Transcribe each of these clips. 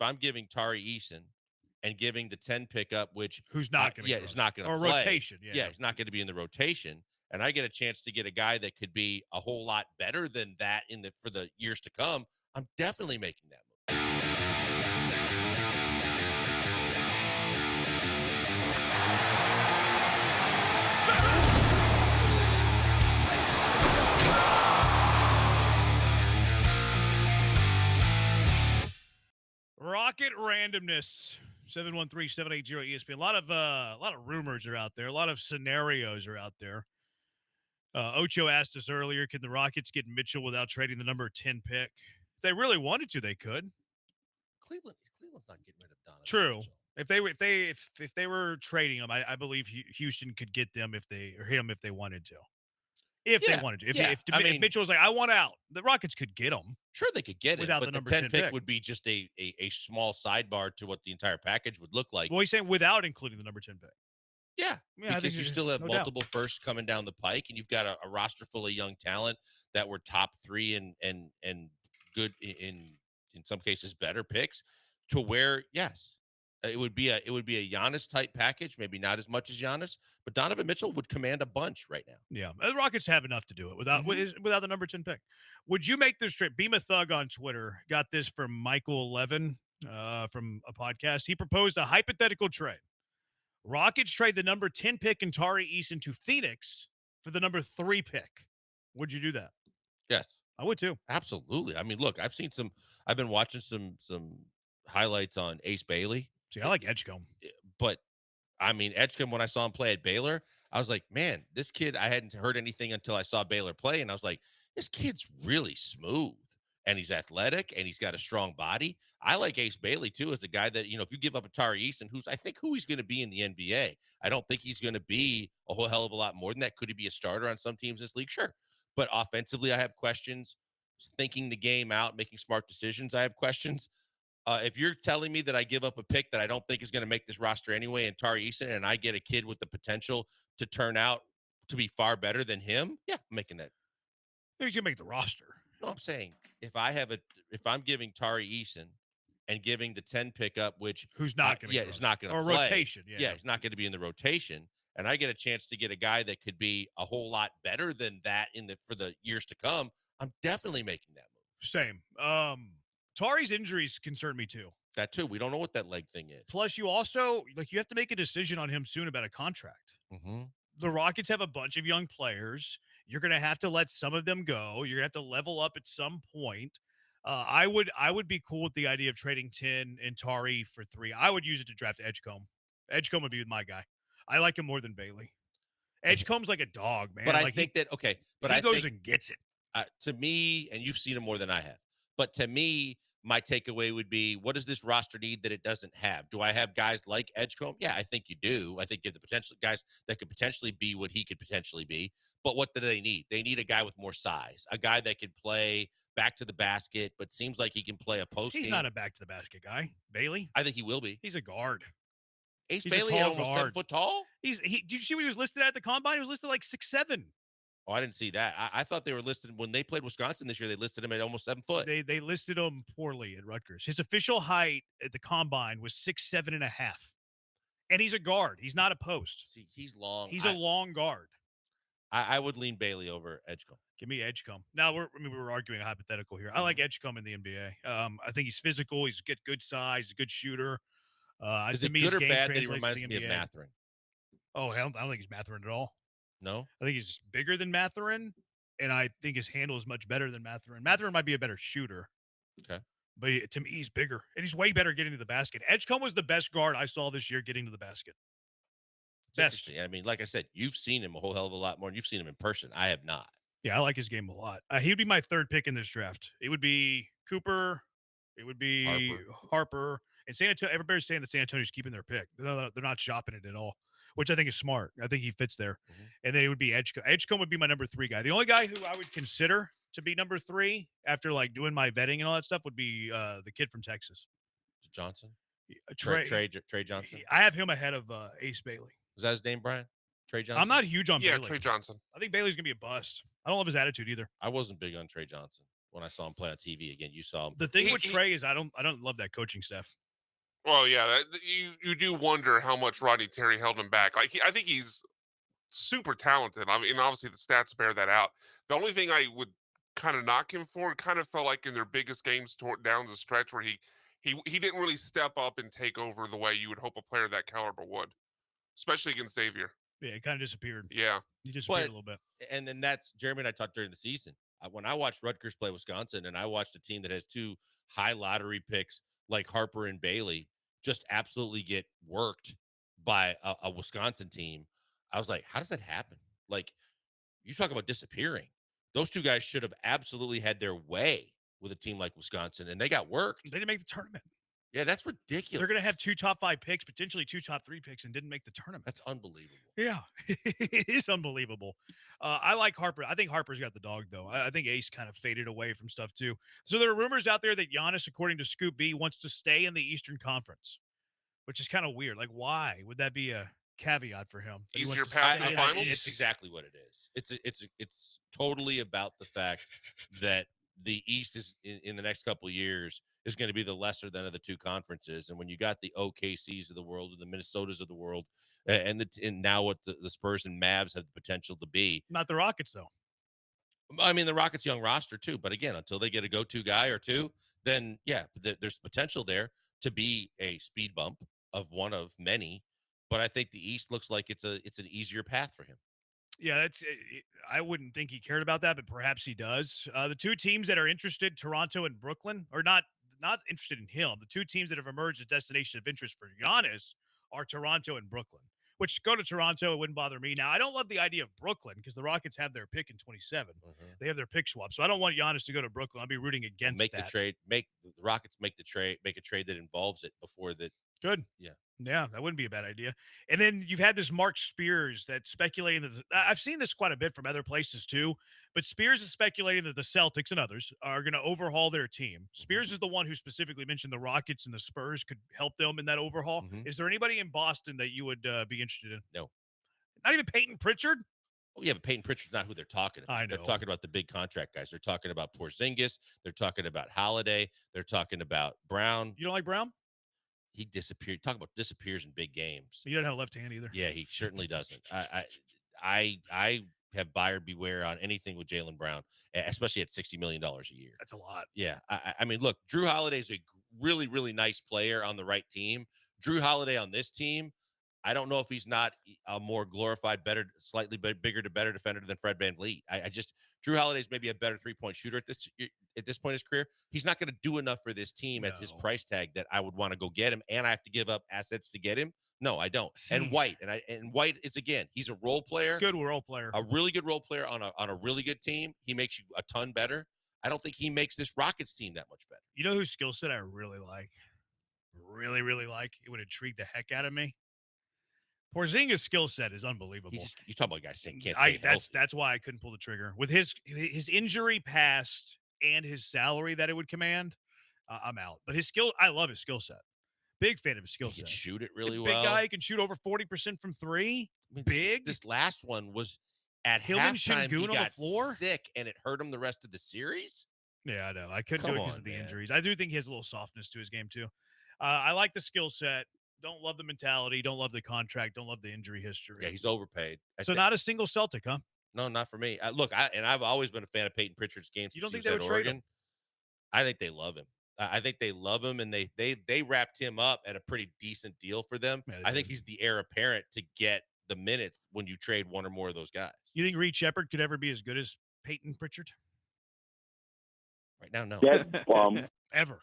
I'm giving Tari Eason and giving the 10 pickup, which who's not going to it's not going to or play. Rotation. Yeah, it's not going to be in the rotation, and I get a chance to get a guy that could be a whole lot better than that for the years to come. I'm definitely making that move. Rocket randomness. 713-780-ESPN. A lot of rumors are out there. A lot of scenarios are out there. Ocho asked us earlier, can the Rockets get Mitchell without trading the number 10 pick? If they really wanted to, they could. Cleveland's not getting rid of Donovan True. Mitchell. If they were trading him, I believe Houston could get them if they wanted to. They wanted to. If Mitchell was like, I want out, the Rockets could get him. Sure, they could get without him, but the number 10 pick pick would be just a small sidebar to what the entire package would look like. Well, he's saying without including the number 10 pick. Yeah, because you still have multiple firsts coming down the pike, and you've got a roster full of young talent that were top 3 and good in some cases better picks. To where, yes, it would be a Giannis type package, maybe not as much as Giannis, but Donovan Mitchell would command a bunch right now. Yeah, the Rockets have enough to do it without the number 10 pick. Would you make this trade? Beam a Thug on Twitter got this from Michael Levin from a podcast. He proposed a hypothetical trade. Rockets trade the number 10 pick and Tari Eason to Phoenix for the number 3 pick. Would you do that? Yes. I would too. Absolutely. I mean, look, I've been watching some highlights on Ace Bailey. See, I like Edgecombe. But, I mean, Edgecombe, when I saw him play at Baylor, I was like, man, this kid, I hadn't heard anything until I saw Baylor play, and I was like, this kid's really smooth. And he's athletic, and he's got a strong body. I like Ace Bailey, too, as a guy that, if you give up a Tari Eason, who he's going to be in the NBA. I don't think he's going to be a whole hell of a lot more than that. Could he be a starter on some teams in this league? Sure. But offensively, I have questions. Thinking the game out, making smart decisions, I have questions. If you're telling me that I give up a pick that I don't think is going to make this roster anyway and Tari Eason, and I get a kid with the potential to turn out to be far better than him, yeah, I'm making that. Maybe he's going to make the roster. No, I'm saying if I'm giving Tari Eason and giving the 10 pickup, which who's not going to it's not going to play. Or rotation. Yeah, it's not going to be in the rotation. And I get a chance to get a guy that could be a whole lot better than that for the years to come. I'm definitely making that move. Same. Tari's injuries concern me too. That too. We don't know what that leg thing is. Plus, you also you have to make a decision on him soon about a contract. Mm-hmm. The Rockets have a bunch of young players. You're going to have to let some of them go. You're going to have to level up at some point. I would be cool with the idea of trading 10 and Tari for 3. I would use it to draft Edgecombe. Edgecombe would be my guy. I like him more than Bailey. Edgecombe's like a dog, man. But I think that okay. But he goes and gets it. To me, and you've seen him more than I have. But to me, my takeaway would be, what does this roster need that it doesn't have? Do I have guys like Edgecombe? Yeah, I think you do. I think you have the potential guys that could potentially be what he could potentially be. But what do they need? They need a guy with more size, a guy that can play back to the basket, but seems like he can play a post. He's not a back to the basket guy. Bailey? I think he will be. He's a guard. Ace Bailey at almost 7 foot tall? Did you see what he was listed at the combine? He was listed like 6'7". Oh, I didn't see that. I thought they were listed when they played Wisconsin this year. They listed him at almost 7 foot. They listed him poorly at Rutgers. His official height at the combine was 6'7.5", and he's a guard. He's not a post. See, he's long. He's a long guard. I would lean Bailey over Edgecombe. Give me Edgecombe. Now we're arguing a hypothetical here. I like Edgecombe in the NBA. I think he's physical. He's got good size. He's a good shooter. Is it good or bad that he reminds me of Mathurin? Oh, I don't think he's Mathurin at all. No? I think he's bigger than Mathurin, and I think his handle is much better than Mathurin. Mathurin might be a better shooter. Okay. But to me, he's bigger, and he's way better getting to the basket. Edgecombe was the best guard I saw this year getting to the basket. Best. I mean, like I said, you've seen him a whole hell of a lot more, and you've seen him in person. I have not. Yeah, I like his game a lot. He would be my 3rd pick in this draft. It would be Cooper. It would be Harper. And San Antonio. Everybody's saying that San Antonio's keeping their pick. They're not shopping it at all, which I think is smart. I think he fits there. Mm-hmm. And then it would be Edgecombe. Edgecombe would be my number 3 guy. The only guy who I would consider to be number 3 after doing my vetting and all that stuff would be the kid from Texas. Johnson? Trey Johnson? I have him ahead of Ace Bailey. Is that his name, Brian? Trey Johnson? I'm not huge on Bailey. Yeah, Trey Johnson. I think Bailey's going to be a bust. I don't love his attitude either. I wasn't big on Trey Johnson when I saw him play on TV. Again, you saw him. The thing with Trey is I don't love that coaching staff. Well, yeah, you do wonder how much Rodney Terry held him back. Like I think he's super talented. I mean, obviously the stats bear that out. The only thing I would kind of knock him for, it kind of felt like in their biggest games down the stretch where he didn't really step up and take over the way you would hope a player of that caliber would, especially against Xavier. Yeah, it kind of disappeared. Yeah, he disappeared a little bit. And then that's Jeremy and I talked during the season. When I watched Rutgers play Wisconsin, and I watched a team that has 2 high lottery picks like Harper and Bailey just absolutely get worked by a Wisconsin team, I was like, how does that happen? Like, you talk about disappearing. Those 2 guys should have absolutely had their way with a team like Wisconsin, and they got worked. They didn't make the tournament. Yeah, that's ridiculous. They're going to have 2 top 5 picks, potentially 2 top 3 picks, and didn't make the tournament. That's unbelievable. Yeah, it is unbelievable. I like Harper. I think Harper's got the dog, though. I think Ace kind of faded away from stuff, too. So there are rumors out there that Giannis, according to Scoop B, wants to stay in the Eastern Conference, which is kind of weird. Like, why would that be a caveat for him? Easier path to the finals? It's exactly what it is. It's totally about the fact that the East is in the next couple of years is going to be the lesser than of the 2 conferences. And when you got the OKCs of the world and the Minnesotas of the world, and now what the Spurs and Mavs have the potential to be. Not the Rockets, though. I mean, the Rockets' young roster too, but again, until they get a go-to guy or 2, then yeah, there's potential there to be a speed bump of one of many. But I think the East looks like it's an easier path for him. Yeah, I wouldn't think he cared about that, but perhaps he does. The 2 teams that are interested, Toronto and Brooklyn, are not interested in him. The 2 teams that have emerged as destination of interest for Giannis are Toronto and Brooklyn. Which, go to Toronto, it wouldn't bother me. Now, I don't love the idea of Brooklyn because the Rockets have their pick in 27. Mm-hmm. They have their pick swap, so I don't want Giannis to go to Brooklyn. I'll be rooting against make that. The trade. Make the Rockets make the trade. Make a trade that involves it before that. Good. Yeah, that wouldn't be a bad idea. And then you've had this Mark Spears that's speculating that I've seen this quite a bit from other places too, but Spears is speculating that the Celtics and others are going to overhaul their team. Spears is the one who specifically mentioned the Rockets and the Spurs could help them in that overhaul. Mm-hmm. Is there anybody in Boston that you would be interested in? No. Not even Peyton Pritchard? Oh, yeah, but Peyton Pritchard's not who they're talking about. I know. They're talking about the big contract guys. They're talking about Porzingis. They're talking about Holiday. They're talking about Brown. You don't like Brown? He disappeared. Talk about disappears in big games. He doesn't have a left hand either. Yeah, he certainly doesn't. I have buyer beware on anything with Jaylen Brown, especially at $60 million a year. That's a lot. Yeah, I mean, look, Jrue Holiday is a really, really nice player on the right team. Jrue Holiday on this team, I don't know if he's not a more glorified, better, slightly bigger to better defender than Fred VanVleet. Jrue Holiday's maybe a better 3-point shooter at this point in his career. He's not going to do enough for this team at his price tag that I would want to go get him, and I have to give up assets to get him. No, I don't. And White, and White is, again, he's a role player. Good role player. A really good role player on a really good team. He makes you a ton better. I don't think he makes this Rockets team that much better. You know whose skill set I really like? Really, really like? It would intrigue the heck out of me. Porzingis' skill set is unbelievable. You talk about guys saying can't stay healthy. That's why I couldn't pull the trigger. With his injury past and his salary that it would command, I'm out. But his skill, I love his skill set. Big fan of his skill set. He can shoot it really well. Big guy, he can shoot over 40% from 3. I mean, big. This last one was at Hillman halftime. He got on the floor? sick, and it hurt him the rest of the series. Yeah, I know. I couldn't do it because of the injuries. I do think he has a little softness to his game too. I like the skill set. Don't love the mentality. Don't love the contract. Don't love the injury history. Yeah, he's overpaid. So not a single Celtic, huh? No, not for me. I've always been a fan of Peyton Pritchard's game. You don't think they would trade him? I think they love him. I think they love him, and they wrapped him up at a pretty decent deal for them. Yeah, I think he's the heir apparent to get the minutes when you trade one or more of those guys. You think Reed Sheppard could ever be as good as Peyton Pritchard? Right now, no. Dead plum. Ever.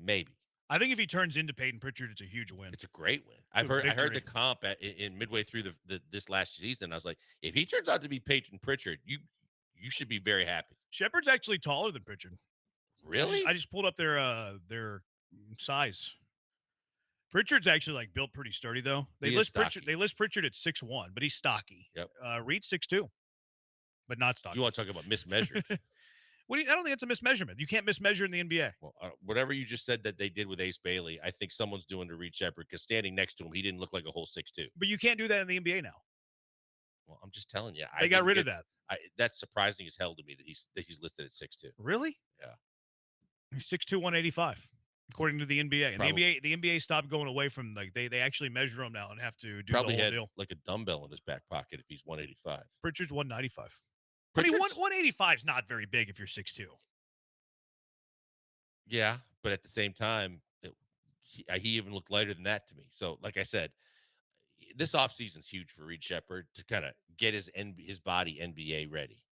Maybe. I think if he turns into Peyton Pritchard, it's a huge win. It's a great win. I heard the comp in midway through this last season. I was like, if he turns out to be Peyton Pritchard, you should be very happy. Shepard's actually taller than Pritchard. Really? I just pulled up their size. Pritchard's actually like built pretty sturdy though. They list Pritchard at 6'1", but he's stocky. Yep. Reed's 6'2", but not stocky. You want to talk about mismeasured? I don't think it's a mismeasurement. You can't mismeasure in the NBA. Well, whatever you just said that they did with Ace Bailey, I think someone's doing to Reed Sheppard because standing next to him, he didn't look like a whole 6'2". But you can't do that in the NBA now. Well, I'm just telling you, They got rid of that. That's surprising as hell to me that he's listed at 6'2". Really? Yeah. He's 6'2", 185, according to the NBA. And Probably. the NBA stopped going away from they actually measure them now and have to do Probably the whole had deal. like a dumbbell in his back pocket if he's 185. Pritchard's 195. Pritchard's? I mean, 185 is not very big if you're 6'2". Yeah, but at the same time, he even looked lighter than that to me. So, like I said, this offseason's huge for Reed Sheppard to kind of get his body NBA ready.